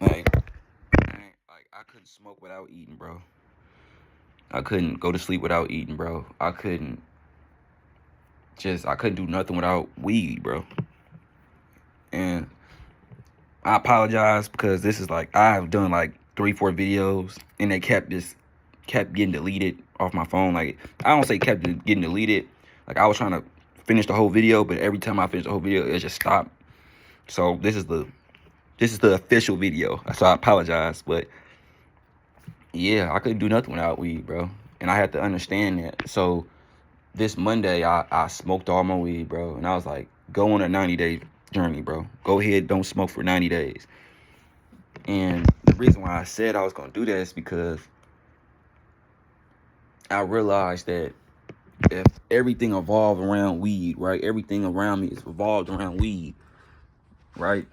Like, I couldn't smoke without eating, bro. I couldn't go to sleep without eating, bro. I couldn't do nothing without weed, bro. And I apologize because this is like I've done like 3, 4 videos and they kept getting deleted off my phone. Like I don't say kept getting deleted. Like I was trying to finish the whole video, but every time I finish the whole video, it just stopped. So this is the official video. So I apologize, but yeah, I couldn't do nothing without weed, bro. And I had to understand that. So this Monday, I smoked all my weed, bro. And I was like, go on a 90-day journey, bro. Go ahead, don't smoke for 90 days. And the reason why I said I was going to do that is because I realized that if everything evolved around weed, right? Everything around me is evolved around weed, right?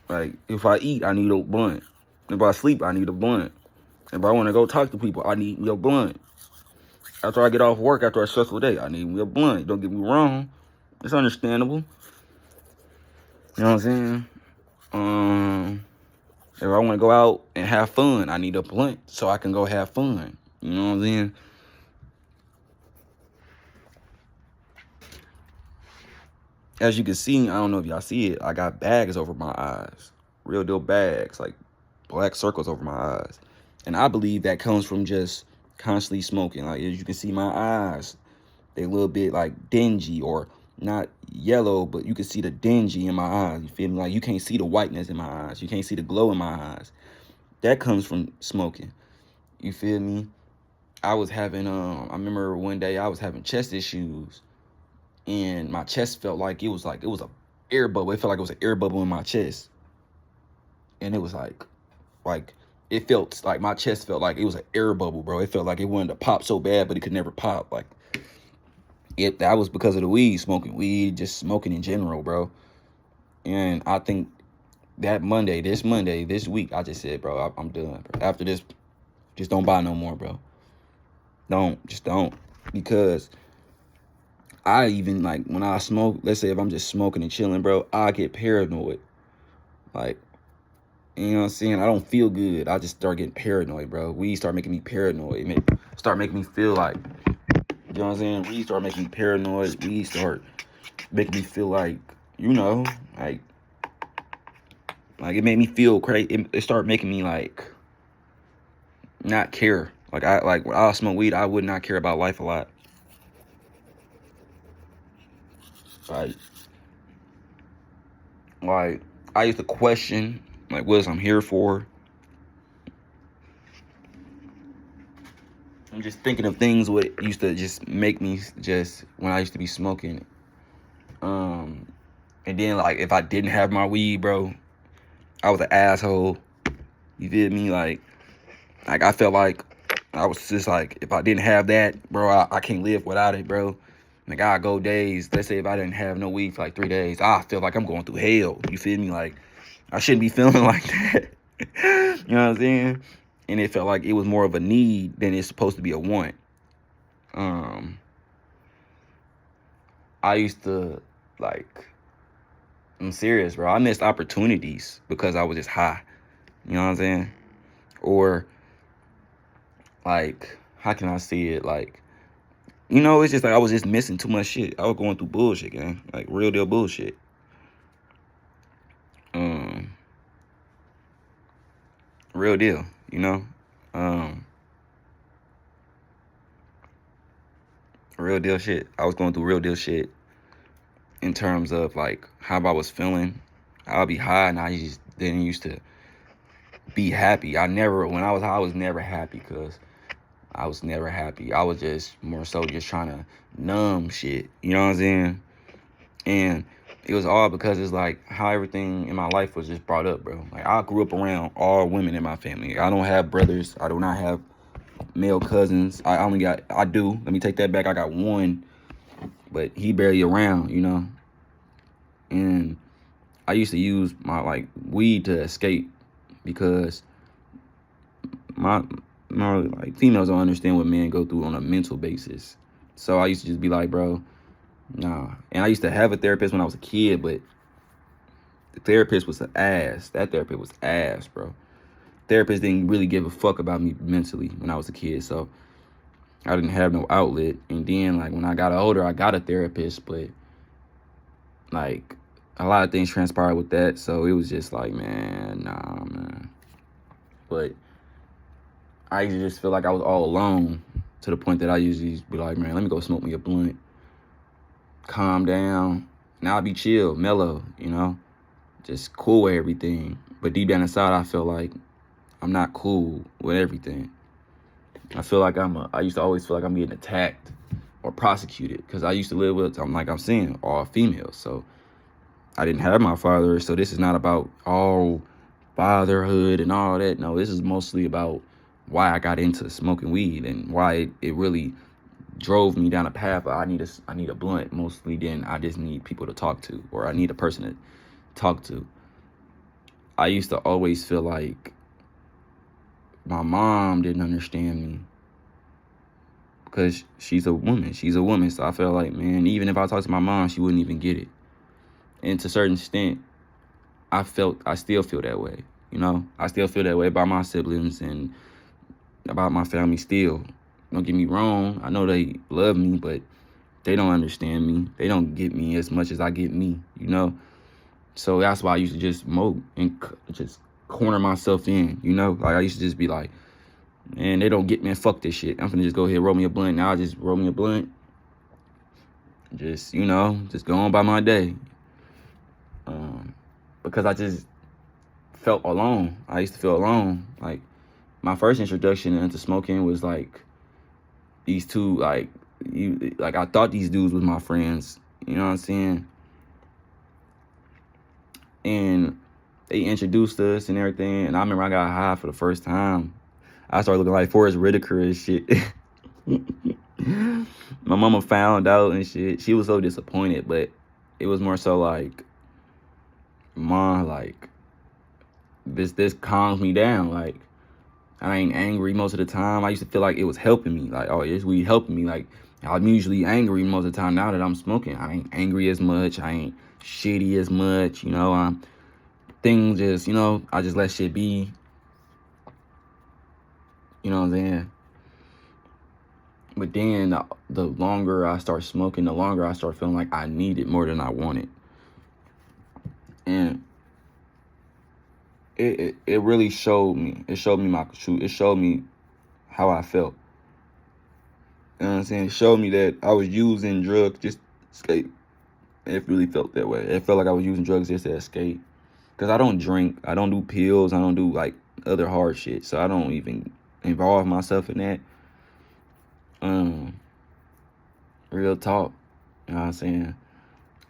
Like, if I eat, I need a blunt. If I sleep, I need a blunt. If I want to go talk to people, I need me a blunt. After I get off work, after a stressful day, I need me a blunt. Don't get me wrong. It's understandable. You know what I'm saying? If I want to go out and have fun, I need a blunt so I can go have fun. You know what I'm saying? As you can see, I don't know if y'all see it, I got bags over my eyes. Real deal bags, like black circles over my eyes. And I believe that comes from just constantly smoking. Like, as you can see, my eyes, they a little bit like dingy, or not yellow, but you can see the dingy in my eyes. You feel me? Like, you can't see the whiteness in my eyes. You can't see the glow in my eyes. That comes from smoking. You feel me? I was having, I remember one day I was having chest issues, and my chest felt like it was a air bubble. It felt like it was an air bubble in my chest. And it was like it felt like my chest felt like it was an air bubble, bro. It felt like it wanted to pop so bad, but it could never pop. Like, that was because of the weed, just smoking in general, bro. And I think that this week, I just said, bro, I'm done, bro. After this, just don't buy no more, bro. Don't. Because I even, like, when I smoke, let's say if I'm just smoking and chilling, bro, I get paranoid. Like, you know what I'm saying? I don't feel good. I just start getting paranoid, bro. Weed start making me paranoid. Start making me feel like, you know what I'm saying? Weed start making me paranoid. Weed start making me feel like, you know, like it made me feel crazy. It started making me like not care. Like when I smoke weed, I would not care about life a lot. Like I used to question, like, what I'm here for. I'm just thinking of things what used to just make me just when I used to be smoking. And then, like, if I didn't have my weed, bro, I was an asshole. You feel me? Like I felt like I was just like, if I didn't have that, bro, I can't live without it, bro. Like, I go days. Let's say if I didn't have no weed for like 3 days, I feel like I'm going through hell. You feel me? Like, I shouldn't be feeling like that. You know what I'm saying? And it felt like it was more of a need than it's supposed to be a want. I used to, like, I'm serious, bro. I missed opportunities because I was just high. You know what I'm saying? Or, like, how can I see it? Like, you know, it's just like I was just missing too much shit. I was going through bullshit, gang. Like, real deal bullshit. Real deal, you know? Real deal shit. I was going through real deal shit in terms of, like, how I was feeling. I'll be high, and I just didn't used to be happy. When I was high, I was never happy, because I was never happy. I was just more so just trying to numb shit. You know what I'm saying? And it was all because it's like how everything in my life was just brought up, bro. Like, I grew up around all women in my family. I don't have brothers. I do not have male cousins. I do. Let me take that back. I got one, but he barely around, you know? And I used to use my, like, weed to escape, because my like, females don't understand what men go through on a mental basis. So I used to just be like, bro, nah. And I used to have a therapist when I was a kid, but The therapist was an ass. That therapist was ass, bro. Therapist didn't really give a fuck about me mentally when I was a kid, so I didn't have no outlet. And then, like, when I got older, I got a therapist, but, like, a lot of things transpired with that, so it was just like, man, nah, man. But I used to just feel like I was all alone to the point that I usually be like, man, let me go smoke me a blunt, calm down. Now I'll be chill, mellow, you know, just cool with everything. But deep down inside, I feel like I'm not cool with everything. I feel like I used to always feel like I'm getting attacked or prosecuted because I used to live with, I'm saying, all females. So I didn't have my father. So this is not about all fatherhood and all that. No, this is mostly about why I got into smoking weed and why it really drove me down a path of I need a blunt mostly than I just need people to talk to, or I need a person to talk to. I used to always feel like my mom didn't understand me because she's a woman. So I felt like, man, even if I talked to my mom, she wouldn't even get it. And to a certain extent, I still feel that way. You know, I still feel that way about my siblings and about my family still. Don't get me wrong. I know they love me, but they don't understand me. They don't get me as much as I get me, you know? So that's why I used to just smoke and just corner myself in, you know? Like, I used to just be like, man, they don't get me, and fuck this shit. I'm finna just go ahead and roll me a blunt. Now I just roll me a blunt. Just, you know, just go on by my day. Because I just felt alone. I used to feel alone. Like, my first introduction into smoking was like these two, like I thought these dudes was my friends. You know what I'm saying? And they introduced us and everything. And I remember I got high for the first time. I started looking like Forrest Whitaker and shit. My mama found out and shit. She was so disappointed, but it was more so like, Mom, like, this calms me down. Like, I ain't angry most of the time. I used to feel like it was helping me. Like, oh, this weed helping me. Like, I'm usually angry most of the time. Now that I'm smoking, I ain't angry as much. I ain't shitty as much. You know, things just, you know, I just let shit be. You know what I'm saying? But then the longer I start smoking, the longer I start feeling like I need it more than I want it. And it really showed me. It showed me my truth. It showed me how I felt. You know what I'm saying? It showed me that I was using drugs just to escape. It really felt that way. It felt like I was using drugs just to escape. Because I don't drink. I don't do pills. I don't do, like, other hard shit. So I don't even involve myself in that. Real talk. You know what I'm saying?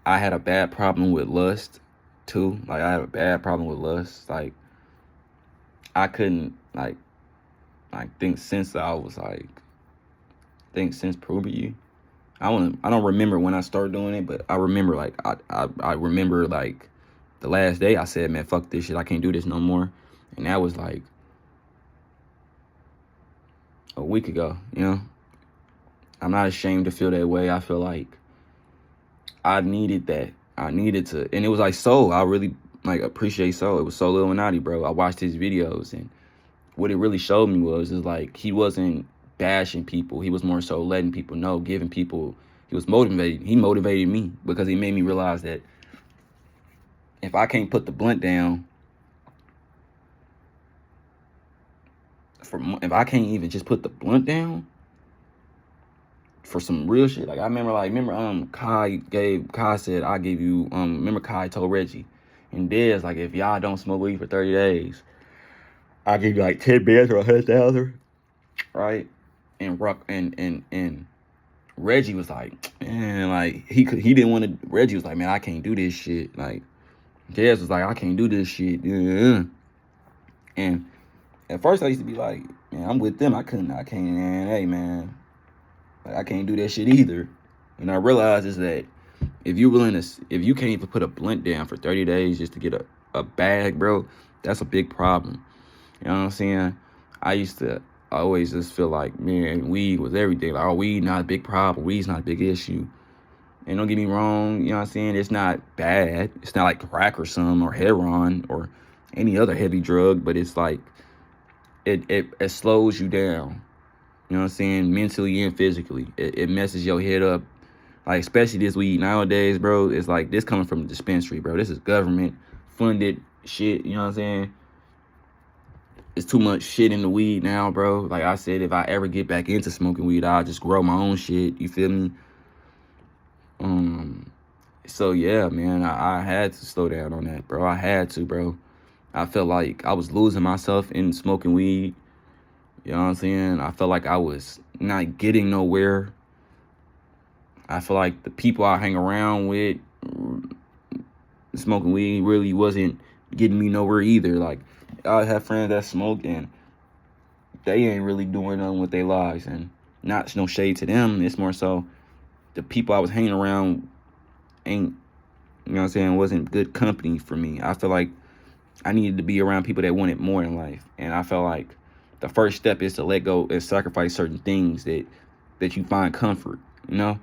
I had a bad problem with lust, too. Like, I had a bad problem with lust. Like, I couldn't, like think since puberty. I don't remember when I started doing it, but I remember, like, I remember, like, the last day I said, man, fuck this shit. I can't do this no more. And that was, like, a week ago, you know? I'm not ashamed to feel that way. I feel like I needed that. I needed to. And it was like Soul. I really, like, appreciate Soul. It was Soul Illuminati, bro. I watched his videos, and what it really showed me was like he wasn't bashing people. He was more so letting people know, giving people. He was motivated. He motivated me because he made me realize that if I can't put the blunt down, if I can't even just put the blunt down for some real shit. Like, I remember Kai said, I give you, remember Kai told Reggie and Dez, like, if y'all don't smoke weed for 30 days, I'll give you like 10 bands or 100,000, right? And Reggie was like, man, like, he didn't want to. Reggie was like, man, I can't do this shit. Like, Dez was like, I can't do this shit. Yeah. And at first I used to be like, man, I'm with them. I can't, man, hey, man, like, I can't do that shit either. And I realized is that if you can't even put a blunt down for 30 days just to get a bag, bro, that's a big problem. You know what I'm saying? I used to always just feel like, man, weed was everything. Like, oh, weed not a big problem. Weed's not a big issue. And don't get me wrong, you know what I'm saying? It's not bad. It's not like crack or something or heroin or any other heavy drug, but it's like it slows you down. You know what I'm saying? Mentally and physically. It messes your head up. Like, especially this weed nowadays, bro. It's like this coming from the dispensary, bro. This is government funded shit. You know what I'm saying? It's too much shit in the weed now, bro. Like I said, if I ever get back into smoking weed, I'll just grow my own shit. You feel me? So yeah, man, I had to slow down on that, bro. I had to, bro. I felt like I was losing myself in smoking weed. You know what I'm saying? I felt like I was not getting nowhere. I feel like the people I hang around with smoking weed really wasn't getting me nowhere either. Like, I have friends that smoke and they ain't really doing nothing with their lives. And not no shade to them. It's more so the people I was hanging around ain't, you know what I'm saying, wasn't good company for me. I feel like I needed to be around people that wanted more in life. And I felt like the first step is to let go and sacrifice certain things that you find comfort, you know?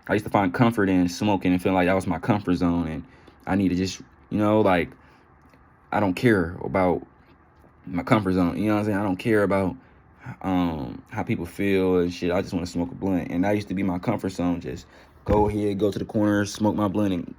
I used to find comfort in smoking and feeling like that was my comfort zone. And I need to just, you know, like, I don't care about my comfort zone. You know what I'm saying? I don't care about how people feel and shit. I just want to smoke a blunt. And that used to be my comfort zone. Just go ahead, go to the corner, smoke my blunt, and